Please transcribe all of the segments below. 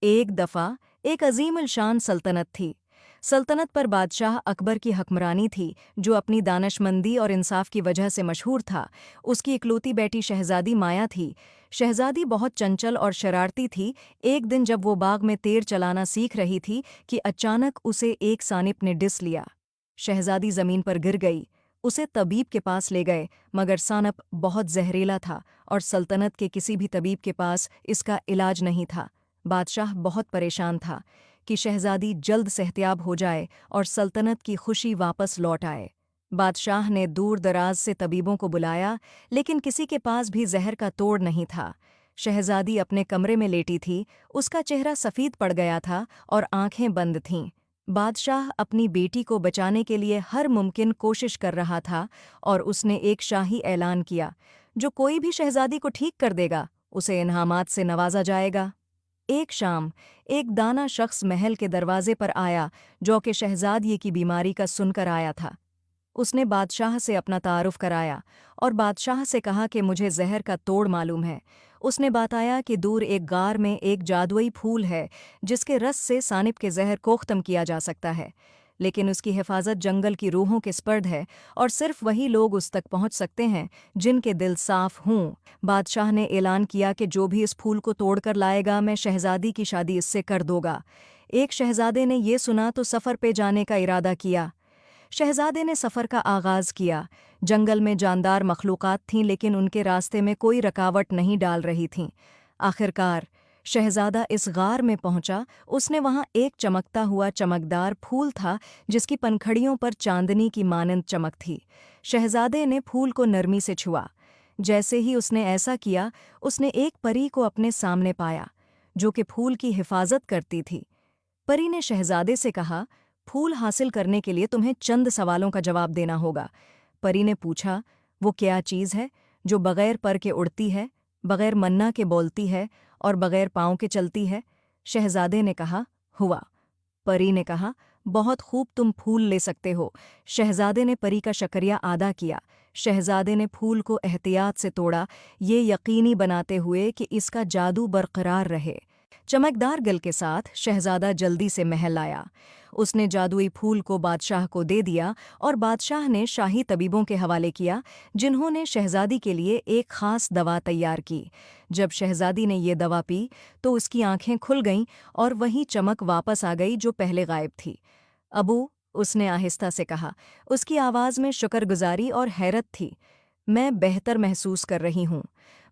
एक दफ़ा एक अजीम-उल-शान सल्तनत थी। सल्तनत पर बादशाह अकबर की हुक्मरानी थी, जो अपनी दानिशमंदी और इंसाफ की वजह से मशहूर था। उसकी इकलौती बेटी शहजादी माया थी। शहजादी बहुत चंचल और शरारती थी। एक दिन जब वो बाग में तीर चलाना सीख रही थी कि अचानक उसे एक सानिप ने डिस लिया। शहजादी ज़मीन पर गिर गई। उसे तबीब के पास ले गए, मगर सानप बहुत जहरीला था और सल्तनत के किसी भी तबीब के पास इसका इलाज नहीं था। बादशाह बहुत परेशान था कि शहजादी जल्द सेहतियाब हो जाए और सल्तनत की खुशी वापस लौट आए। बादशाह ने दूर दराज से तबीबों को बुलाया, लेकिन किसी के पास भी जहर का तोड़ नहीं था। शहजादी अपने कमरे में लेटी थी। उसका चेहरा सफ़ेद पड़ गया था और आंखें बंद थीं। बादशाह अपनी बेटी को बचाने के लिए हर मुमकिन कोशिश कर रहा था और उसने एक शाही ऐलान किया, जो कोई भी शहजादी को ठीक कर देगा, उसे इनामात से नवाजा जाएगा। एक शाम एक दाना शख्स महल के दरवाजे पर आया, जो कि शहजादी की बीमारी का सुनकर आया था। उसने बादशाह से अपना तारुफ कराया और बादशाह से कहा कि मुझे जहर का तोड़ मालूम है। उसने बताया कि दूर एक गार में एक जादुई फूल है, जिसके रस से सानिप के जहर को ख़त्म किया जा सकता है, लेकिन उसकी हिफाजत जंगल की रूहों के स्पर्द है और सिर्फ वही लोग उस तक पहुंच सकते हैं जिनके दिल साफ हों। बादशाह ने ऐलान किया कि जो भी इस फूल को तोड़कर लाएगा, मैं शहजादी की शादी इससे कर दूंगा। एक शहजादे ने ये सुना तो सफ़र पे जाने का इरादा किया। शहजादे ने सफ़र का आगाज़ किया। जंगल में जानदार मखलूक़ात थीं, लेकिन उनके रास्ते में कोई रुकावट नहीं डाल रही थीं। आखिरकार शहजादा इस गार में पहुंचा। उसने वहां एक चमकता हुआ चमकदार फूल था, जिसकी पंखड़ियों पर चांदनी की मानंद चमक थी। शहजादे ने फूल को नरमी से छुआ। जैसे ही उसने ऐसा किया, उसने एक परी को अपने सामने पाया, जो कि फूल की हिफाजत करती थी। परी ने शहजादे से कहा, फूल हासिल करने के लिए तुम्हें चंद सवालों का जवाब देना होगा। परी ने पूछा, वो क्या चीज़ है जो बगैर पर के उड़ती है, बगैर मन्ना के बोलती है और बगैर पाँव के चलती है? शहजादे ने कहा, हुआ। परी ने कहा, बहुत खूब, तुम फूल ले सकते हो। शहजादे ने परी का शुक्रिया अदा किया। शहजादे ने फूल को एहतियात से तोड़ा, ये यकीनी बनाते हुए कि इसका जादू बरकरार रहे। चमकदार गल के साथ शहजादा जल्दी से महल आया। उसने जादुई फूल को बादशाह को दे दिया और बादशाह ने शाही तबीबों के हवाले किया, जिन्होंने शहजादी के लिए एक ख़ास दवा तैयार की। जब शहजादी ने ये दवा पी तो उसकी आंखें खुल गईं और वही चमक वापस आ गई जो पहले गायब थी। अबू, उसने आहिस्ता से कहा। उसकी आवाज़ में शुक्रगुजारी और हैरत थी। मैं बेहतर महसूस कर रही हूँ।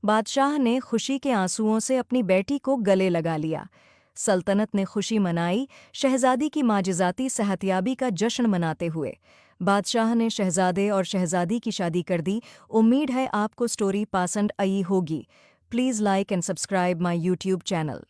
बादशाह ने खुशी के आंसुओं से अपनी बेटी को गले लगा लिया। सल्तनत ने खुशी मनाई, शहजादी की माजिज़ाती सेहतयाबी का जश्न मनाते हुए। बादशाह ने शहजादे और शहजादी की शादी कर दी। उम्मीद है आपको स्टोरी पसंद आई होगी। Please like and subscribe my YouTube channel.